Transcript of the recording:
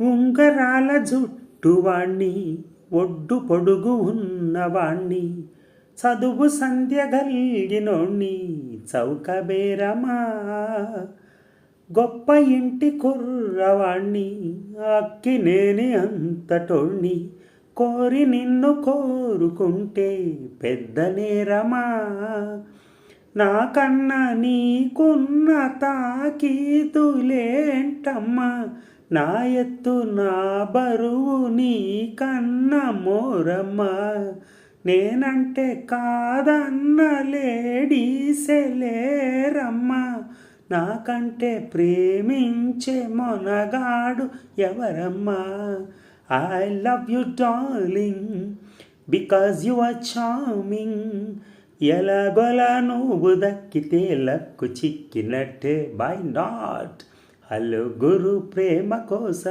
ఉంగరాల జుట్టువాణ్ణి, ఒడ్డు పొడుగు ఉన్నవాణ్ణి, చదువు సంధ్య గల్గినోణ్ణి, చౌకబేరమా. గొప్ప ఇంటి కుర్రవాణ్ణి, అక్కినేని అంతటోణ్ణి, కోరి నిన్ను కోరుకుంటే పెద్ద నేరమా. నాకన్నా నీకున్న తాకీదులేంటమ్మా, నా ఎత్తు నా బరువు నీ కన్న మోరమ్మా. నేనంటే కాదన్న లేడీసెలేరమ్మా, నాకంటే ప్రేమించే మొనగాడు ఎవరమ్మా. I love you darling because you are charming. ఎలాగోలా నువ్వు దక్కితే లక్కు చిక్కినట్టే, బై నాట్. హలో గురు ప్రేమ కోసం